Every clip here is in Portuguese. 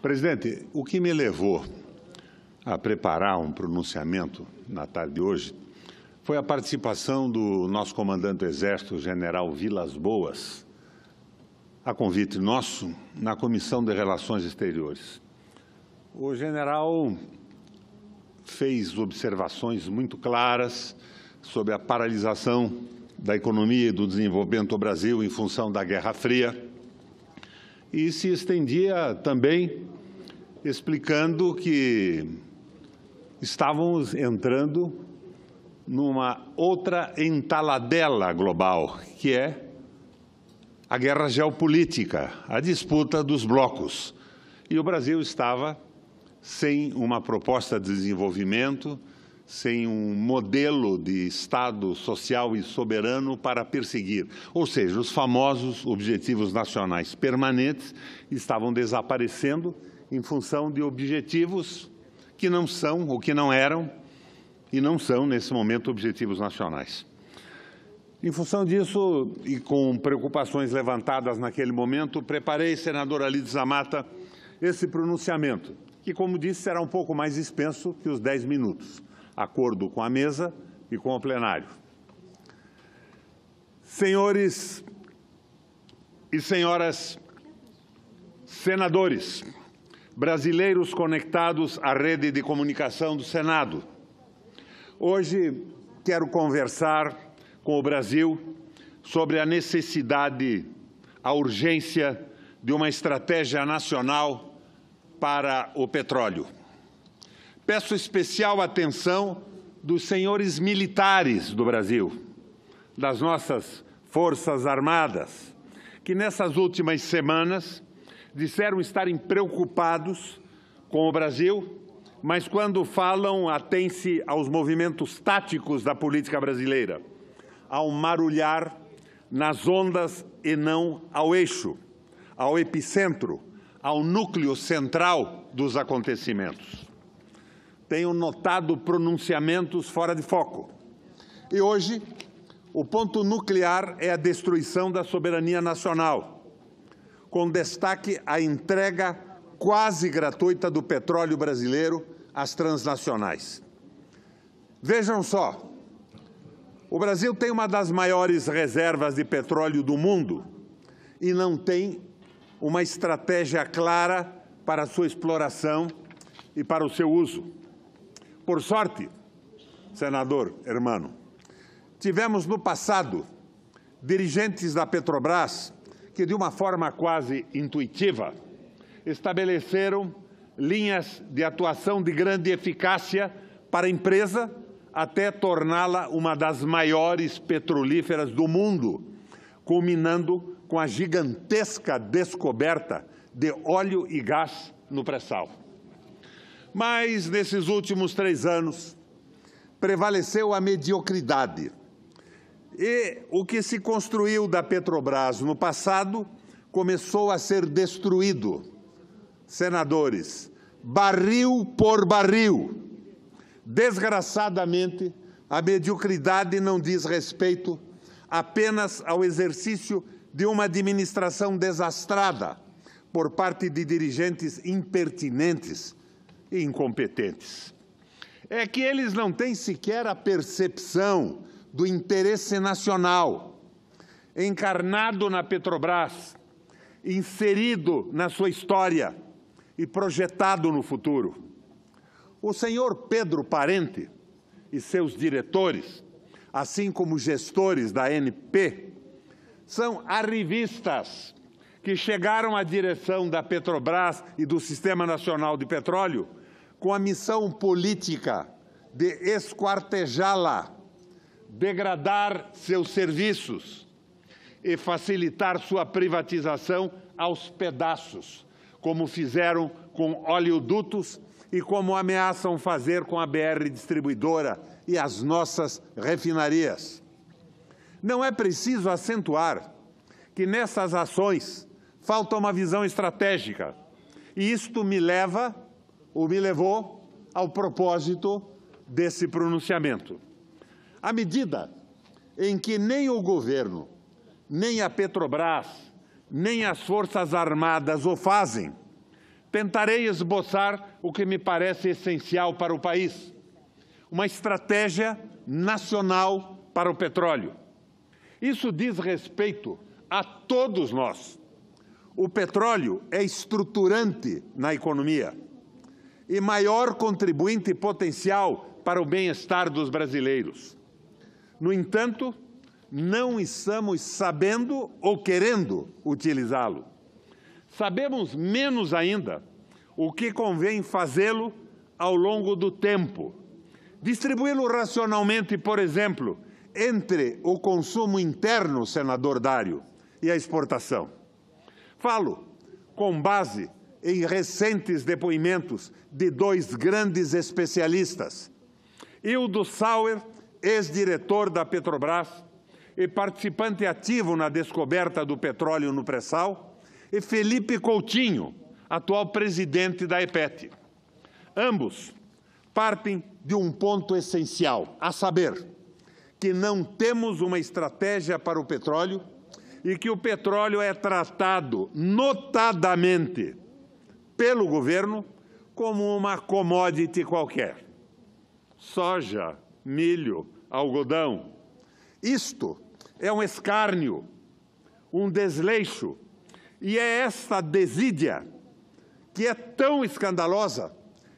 Presidente, o que me levou a preparar um pronunciamento na tarde de hoje foi a participação do nosso comandante do Exército, general Vilas Boas, a convite nosso, na Comissão de Relações Exteriores. O general fez observações muito claras sobre a paralisação da economia e do desenvolvimento do Brasil em função da Guerra Fria e se estendia também explicando que estávamos entrando numa outra entaladela global, que é a guerra geopolítica, a disputa dos blocos. E o Brasil estava sem uma proposta de desenvolvimento, sem um modelo de Estado social e soberano para perseguir. Ou seja, os famosos objetivos nacionais permanentes estavam desaparecendo em função de objetivos que não são, ou que não eram, e não são, nesse momento, objetivos nacionais. Em função disso, e com preocupações levantadas naquele momento, preparei, senador Alídio Zamata, esse pronunciamento, que, como disse, será um pouco mais extenso que os 10 minutos, acordo com a mesa e com o plenário. Senhores e senhoras senadores, brasileiros conectados à rede de comunicação do Senado, hoje quero conversar com o Brasil sobre a necessidade, a urgência de uma estratégia nacional para o petróleo. Peço especial atenção dos senhores militares do Brasil, das nossas Forças Armadas, que nessas últimas semanas disseram estarem preocupados com o Brasil, mas quando falam, atêm-se aos movimentos táticos da política brasileira, ao marulhar nas ondas e não ao eixo, ao epicentro, ao núcleo central dos acontecimentos. Tenho notado pronunciamentos fora de foco. E hoje, o ponto nuclear é a destruição da soberania nacional, com destaque à entrega quase gratuita do petróleo brasileiro às transnacionais. Vejam só, o Brasil tem uma das maiores reservas de petróleo do mundo e não tem uma estratégia clara para a sua exploração e para o seu uso. Por sorte, senador Hermano, tivemos no passado dirigentes da Petrobras que, de uma forma quase intuitiva, estabeleceram linhas de atuação de grande eficácia para a empresa até torná-la uma das maiores petrolíferas do mundo, culminando com a gigantesca descoberta de óleo e gás no pré-sal. Mas, nesses últimos 3 anos, prevaleceu a mediocridade. E o que se construiu da Petrobras no passado começou a ser destruído. Senadores, barril por barril. Desgraçadamente, a mediocridade não diz respeito apenas ao exercício de uma administração desastrada por parte de dirigentes impertinentes e incompetentes. É que eles não têm sequer a percepção do interesse nacional, encarnado na Petrobras, inserido na sua história e projetado no futuro. O senhor Pedro Parente e seus diretores, assim como gestores da ANP, são arrivistas que chegaram à direção da Petrobras e do Sistema Nacional de Petróleo com a missão política de esquartejá-la, degradar seus serviços e facilitar sua privatização aos pedaços, como fizeram com oleodutos e como ameaçam fazer com a BR Distribuidora e as nossas refinarias. Não é preciso acentuar que nessas ações falta uma visão estratégica, e isto me levou ao propósito desse pronunciamento. À medida em que nem o governo, nem a Petrobras, nem as Forças Armadas o fazem, tentarei esboçar o que me parece essencial para o país: uma estratégia nacional para o petróleo. Isso diz respeito a todos nós. O petróleo é estruturante na economia e maior contribuinte potencial para o bem-estar dos brasileiros. No entanto, não estamos sabendo ou querendo utilizá-lo. Sabemos menos ainda o que convém fazê-lo ao longo do tempo. Distribuí-lo racionalmente, por exemplo, entre o consumo interno, senador Dário, e a exportação. Falo com base em recentes depoimentos de dois grandes especialistas: Hildo Sauer, ex-diretor da Petrobras e participante ativo na descoberta do petróleo no pré-sal, e Felipe Coutinho, atual presidente da EPET. Ambos partem de um ponto essencial, a saber, que não temos uma estratégia para o petróleo e que o petróleo é tratado, notadamente, pelo governo como uma commodity qualquer. Soja, milho, algodão. Isto é um escárnio, um desleixo, e é esta desídia que é tão escandalosa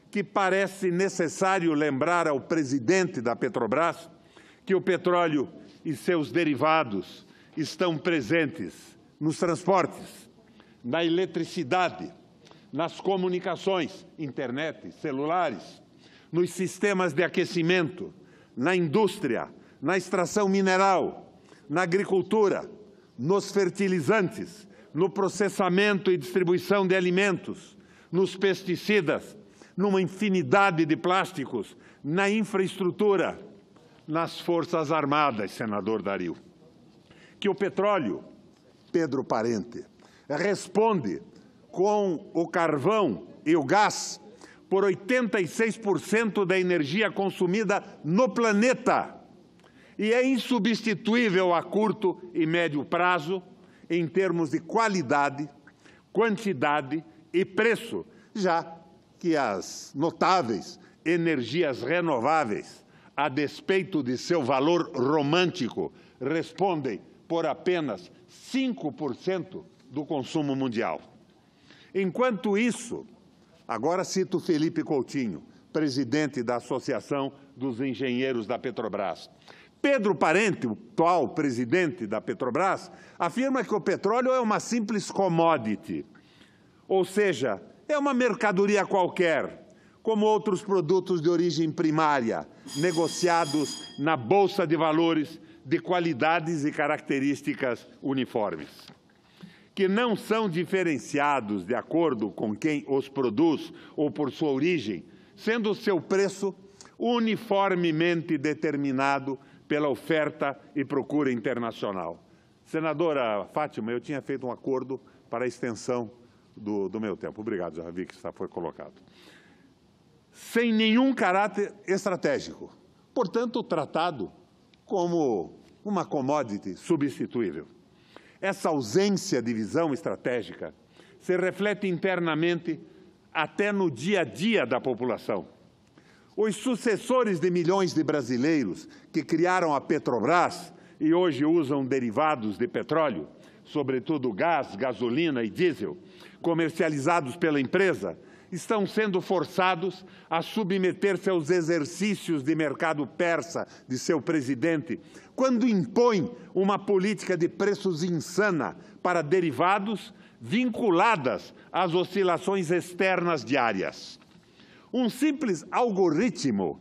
que parece necessário lembrar ao presidente da Petrobras que o petróleo e seus derivados estão presentes nos transportes, na eletricidade, nas comunicações, internet, celulares, nos sistemas de aquecimento, na indústria, na extração mineral, na agricultura, nos fertilizantes, no processamento e distribuição de alimentos, nos pesticidas, numa infinidade de plásticos, na infraestrutura, nas Forças Armadas, senador Dario. Que o petróleo, Pedro Parente, responde com o carvão e o gás por 86% da energia consumida no planeta e é insubstituível a curto e médio prazo em termos de qualidade, quantidade e preço, já que as notáveis energias renováveis, a despeito de seu valor romântico, respondem por apenas 5% do consumo mundial. Enquanto isso, agora cito Felipe Coutinho, presidente da Associação dos Engenheiros da Petrobras. Pedro Parente, o atual presidente da Petrobras, afirma que o petróleo é uma simples commodity, ou seja, é uma mercadoria qualquer, como outros produtos de origem primária, negociados na Bolsa de Valores de qualidades e características uniformes, que não são diferenciados de acordo com quem os produz ou por sua origem, sendo o seu preço uniformemente determinado pela oferta e procura internacional. Senadora Fátima, eu tinha feito um acordo para a extensão do meu tempo. Obrigado, já vi que isso foi colocado. Sem nenhum caráter estratégico, portanto, tratado como uma commodity substituível. Essa ausência de visão estratégica se reflete internamente até no dia a dia da população. Os sucessores de milhões de brasileiros que criaram a Petrobras e hoje usam derivados de petróleo, sobretudo gás, gasolina e diesel, comercializados pela empresa, estão sendo forçados a submeter-se aos exercícios de mercado persa de seu presidente, quando impõe uma política de preços insana para derivados vinculadas às oscilações externas diárias. Um simples algoritmo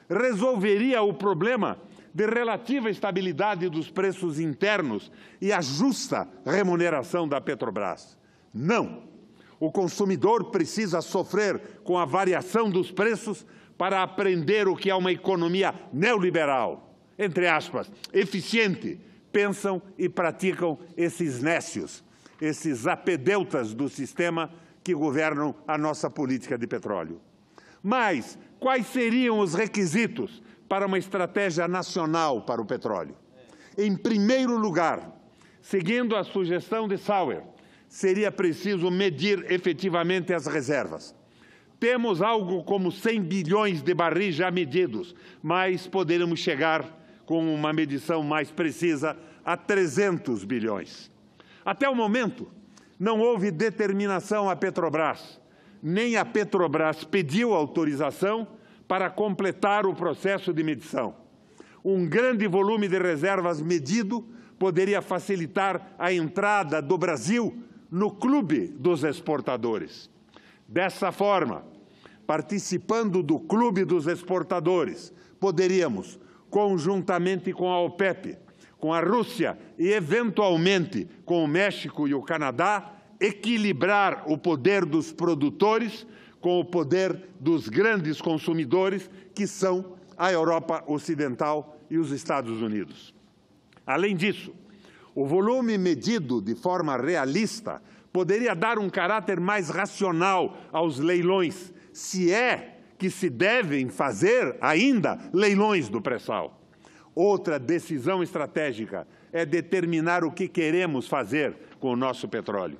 resolveria o problema de relativa estabilidade dos preços internos e a justa remuneração da Petrobras. Não! O consumidor precisa sofrer com a variação dos preços para aprender o que é uma economia neoliberal, entre aspas, eficiente. Pensam e praticam esses nécios, esses apedeutas do sistema que governam a nossa política de petróleo. Mas quais seriam os requisitos para uma estratégia nacional para o petróleo? Em primeiro lugar, seguindo a sugestão de Sauer, seria preciso medir efetivamente as reservas. Temos algo como 100 bilhões de barris já medidos, mas poderíamos chegar, com uma medição mais precisa, a 300 bilhões. Até o momento, não houve determinação à Petrobras, nem a Petrobras pediu autorização para completar o processo de medição. Um grande volume de reservas medido poderia facilitar a entrada do Brasil no clube dos exportadores. Dessa forma, participando do clube dos exportadores, poderíamos, conjuntamente com a OPEP, com a Rússia e, eventualmente, com o México e o Canadá, equilibrar o poder dos produtores com o poder dos grandes consumidores, que são a Europa Ocidental e os Estados Unidos. Além disso, o volume medido de forma realista poderia dar um caráter mais racional aos leilões, se é que se devem fazer ainda leilões do pré-sal. Outra decisão estratégica é determinar o que queremos fazer com o nosso petróleo.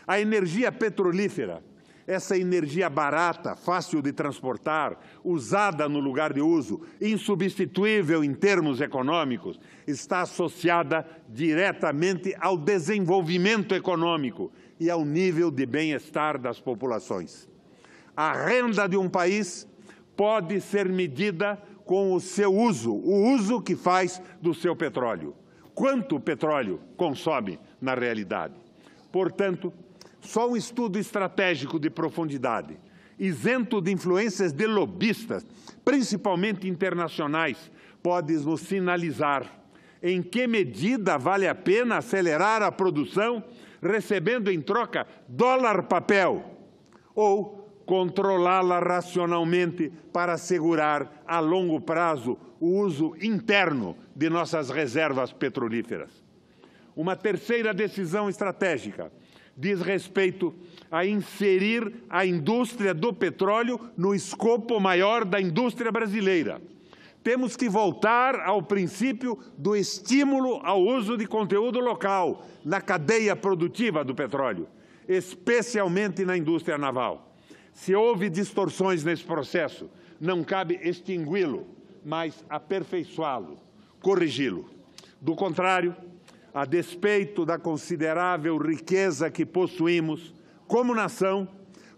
A energia petrolífera, essa energia barata, fácil de transportar, usada no lugar de uso, insubstituível em termos econômicos, está associada diretamente ao desenvolvimento econômico e ao nível de bem-estar das populações. A renda de um país pode ser medida com o seu uso, o uso que faz do seu petróleo. Quanto petróleo consome na realidade? Portanto, só um estudo estratégico de profundidade, isento de influências de lobistas, principalmente internacionais, pode nos sinalizar em que medida vale a pena acelerar a produção, recebendo em troca dólar-papel, ou controlá-la racionalmente para assegurar a longo prazo o uso interno de nossas reservas petrolíferas. Uma terceira decisão estratégica diz respeito a inserir a indústria do petróleo no escopo maior da indústria brasileira. Temos que voltar ao princípio do estímulo ao uso de conteúdo local na cadeia produtiva do petróleo, especialmente na indústria naval. Se houve distorções nesse processo, não cabe extingui-lo, mas aperfeiçoá-lo, corrigi-lo. Do contrário, a despeito da considerável riqueza que possuímos, como nação,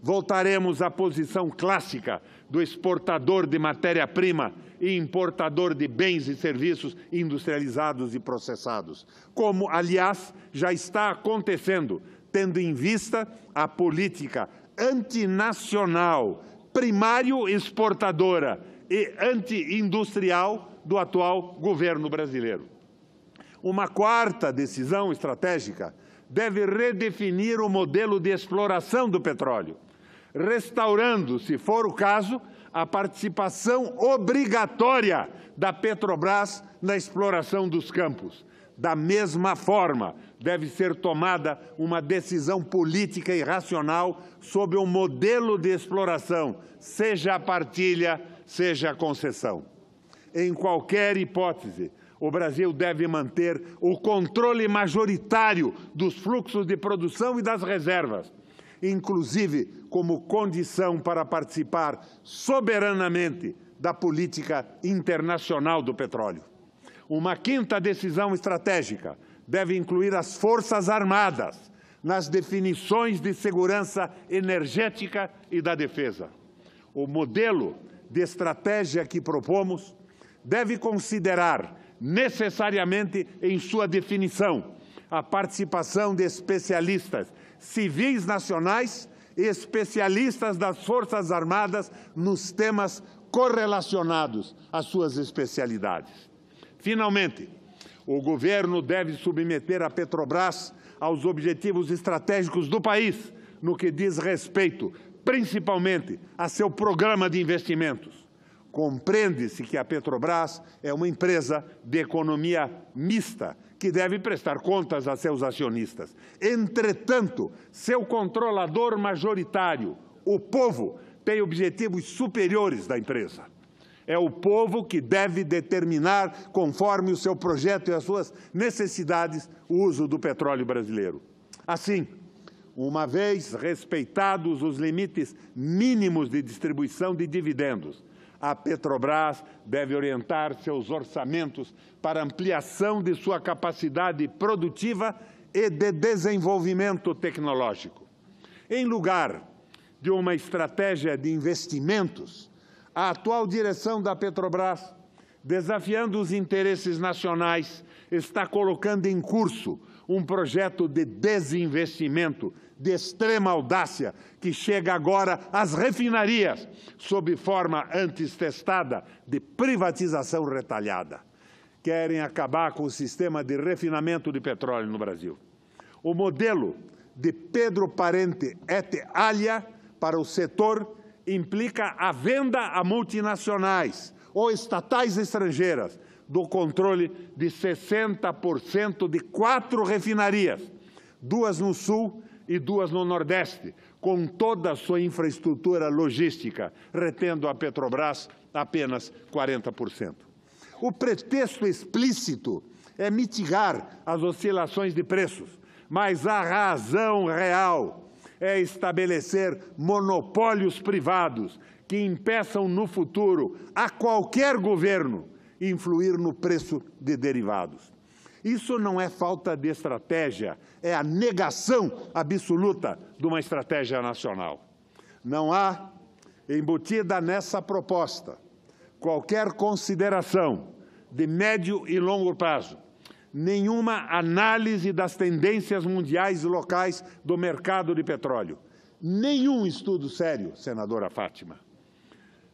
voltaremos à posição clássica do exportador de matéria-prima e importador de bens e serviços industrializados e processados, como, aliás, já está acontecendo, tendo em vista a política antinacional, primário exportadora e anti-industrial do atual governo brasileiro. Uma quarta decisão estratégica deve redefinir o modelo de exploração do petróleo, restaurando, se for o caso, a participação obrigatória da Petrobras na exploração dos campos. Da mesma forma, deve ser tomada uma decisão política e racional sobre o modelo de exploração, seja a partilha, seja a concessão. Em qualquer hipótese, o Brasil deve manter o controle majoritário dos fluxos de produção e das reservas, inclusive como condição para participar soberanamente da política internacional do petróleo. Uma quinta decisão estratégica deve incluir as Forças Armadas nas definições de segurança energética e da defesa. O modelo de estratégia que propomos deve considerar necessariamente em sua definição a participação de especialistas civis nacionais e especialistas das Forças Armadas nos temas correlacionados às suas especialidades. Finalmente, o governo deve submeter a Petrobras aos objetivos estratégicos do país, no que diz respeito, principalmente, a seu programa de investimentos. Compreende-se que a Petrobras é uma empresa de economia mista, que deve prestar contas a seus acionistas. Entretanto, seu controlador majoritário, o povo, tem objetivos superiores da empresa. É o povo que deve determinar, conforme o seu projeto e as suas necessidades, o uso do petróleo brasileiro. Assim, uma vez respeitados os limites mínimos de distribuição de dividendos, a Petrobras deve orientar seus orçamentos para ampliação de sua capacidade produtiva e de desenvolvimento tecnológico. Em lugar de uma estratégia de investimentos, a atual direção da Petrobras, desafiando os interesses nacionais, está colocando em curso um projeto de desinvestimento de extrema audácia que chega agora às refinarias sob forma antes testada de privatização retalhada. Querem acabar com o sistema de refinamento de petróleo no Brasil. O modelo de Pedro Parente et alia para o setor implica a venda a multinacionais ou estatais estrangeiras do controle de 60% de 4 refinarias, 2 no Sul e 2 no Nordeste, com toda a sua infraestrutura logística, retendo a Petrobras apenas 40%. O pretexto explícito é mitigar as oscilações de preços, mas a razão real é estabelecer monopólios privados que impeçam no futuro a qualquer governo influir no preço de derivados. Isso não é falta de estratégia, é a negação absoluta de uma estratégia nacional. Não há embutida nessa proposta qualquer consideração de médio e longo prazo, nenhuma análise das tendências mundiais e locais do mercado de petróleo, nenhum estudo sério, senadora Fátima,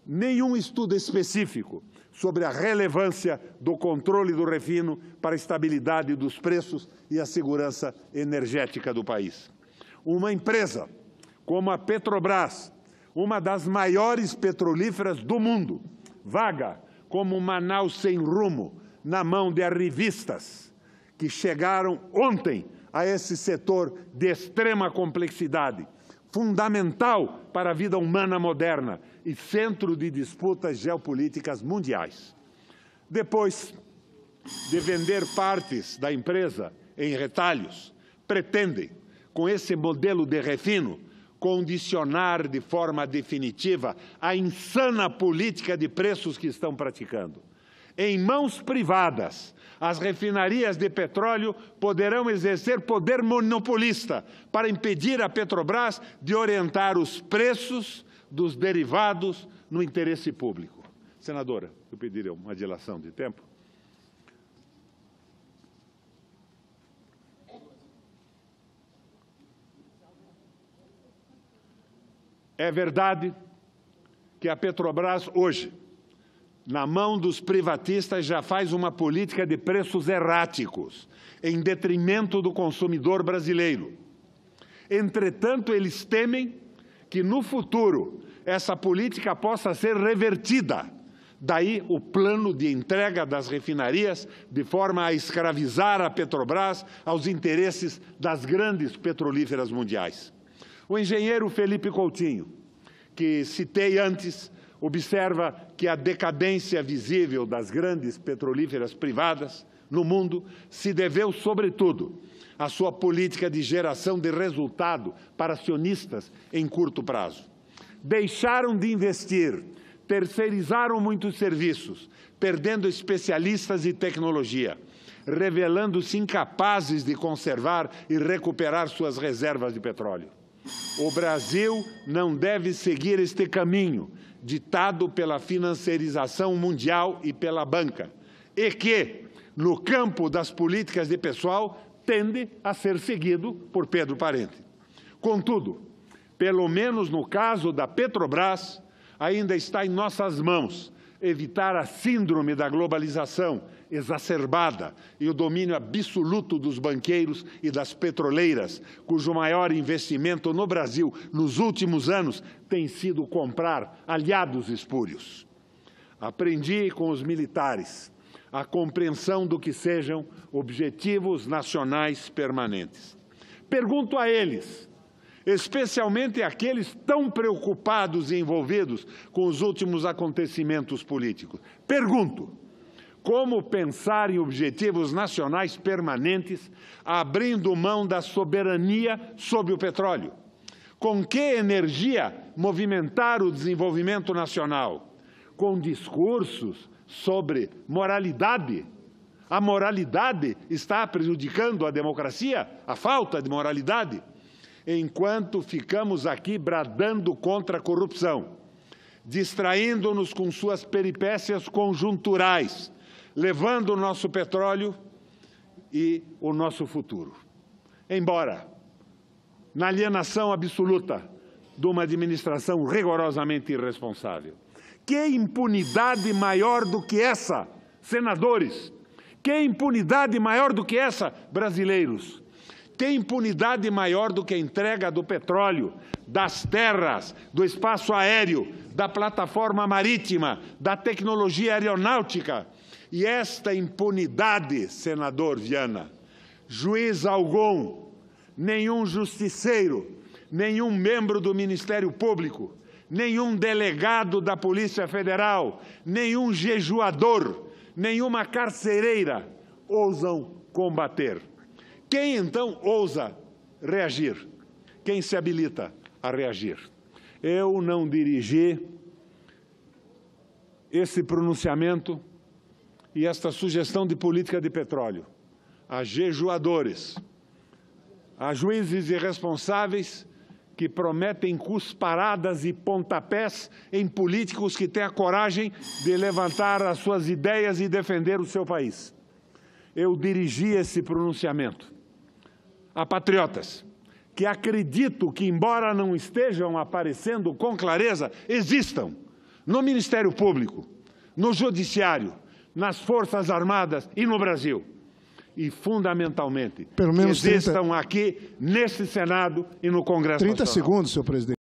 nenhum estudo específico sobre a relevância do controle do refino para a estabilidade dos preços e a segurança energética do país. Uma empresa como a Petrobras, uma das maiores petrolíferas do mundo, vaga como Manaus sem rumo na mão de arrivistas que chegaram ontem a esse setor de extrema complexidade, fundamental para a vida humana moderna e centro de disputas geopolíticas mundiais. Depois de vender partes da empresa em retalhos, pretendem, com esse modelo de refino, condicionar de forma definitiva a insana política de preços que estão praticando. Em mãos privadas, as refinarias de petróleo poderão exercer poder monopolista para impedir a Petrobras de orientar os preços dos derivados no interesse público. Senadora, eu pediria uma dilação de tempo. É verdade que a Petrobras hoje, na mão dos privatistas, já faz uma política de preços erráticos, em detrimento do consumidor brasileiro. Entretanto, eles temem que, no futuro, essa política possa ser revertida. Daí o plano de entrega das refinarias, de forma a escravizar a Petrobras aos interesses das grandes petrolíferas mundiais. O engenheiro Felipe Coutinho, que citei antes, observa que a decadência visível das grandes petrolíferas privadas no mundo se deveu, sobretudo, à sua política de geração de resultado para acionistas em curto prazo. Deixaram de investir, terceirizaram muitos serviços, perdendo especialistas e tecnologia, revelando-se incapazes de conservar e recuperar suas reservas de petróleo. O Brasil não deve seguir este caminho, ditado pela financiarização mundial e pela banca, e que, no campo das políticas de pessoal, tende a ser seguido por Pedro Parente. Contudo, pelo menos no caso da Petrobras, ainda está em nossas mãos evitar a síndrome da globalização exacerbada e o domínio absoluto dos banqueiros e das petroleiras, cujo maior investimento no Brasil nos últimos anos tem sido comprar aliados espúrios. Aprendi com os militares a compreensão do que sejam objetivos nacionais permanentes. Pergunto a eles, especialmente aqueles tão preocupados e envolvidos com os últimos acontecimentos políticos. Pergunto, como pensar em objetivos nacionais permanentes, abrindo mão da soberania sobre o petróleo? Com que energia movimentar o desenvolvimento nacional? Com discursos sobre moralidade? A moralidade está prejudicando a democracia? A falta de moralidade? Enquanto ficamos aqui bradando contra a corrupção, distraindo-nos com suas peripécias conjunturais, levando o nosso petróleo e o nosso futuro. Embora, na alienação absoluta de uma administração rigorosamente irresponsável. Que impunidade maior do que essa, senadores? Que impunidade maior do que essa, brasileiros? Que impunidade maior do que a entrega do petróleo, das terras, do espaço aéreo, da plataforma marítima, da tecnologia aeronáutica? E esta impunidade, senador Viana, juiz algum, nenhum justiceiro, nenhum membro do Ministério Público, nenhum delegado da Polícia Federal, nenhum jejuador, nenhuma carcereira ousam combater. Quem, então, ousa reagir? Quem se habilita a reagir? Eu não dirigi esse pronunciamento e esta sugestão de política de petróleo a jejuadores, a juízes irresponsáveis que prometem cusparadas e pontapés em políticos que têm a coragem de levantar as suas ideias e defender o seu país. Eu dirigi esse pronunciamento a patriotas que acredito que, embora não estejam aparecendo com clareza, existam no Ministério Público, no Judiciário, nas Forças Armadas e no Brasil. E, fundamentalmente, existam aqui, nesse Senado e no Congresso Nacional. 30 segundos, senhor presidente.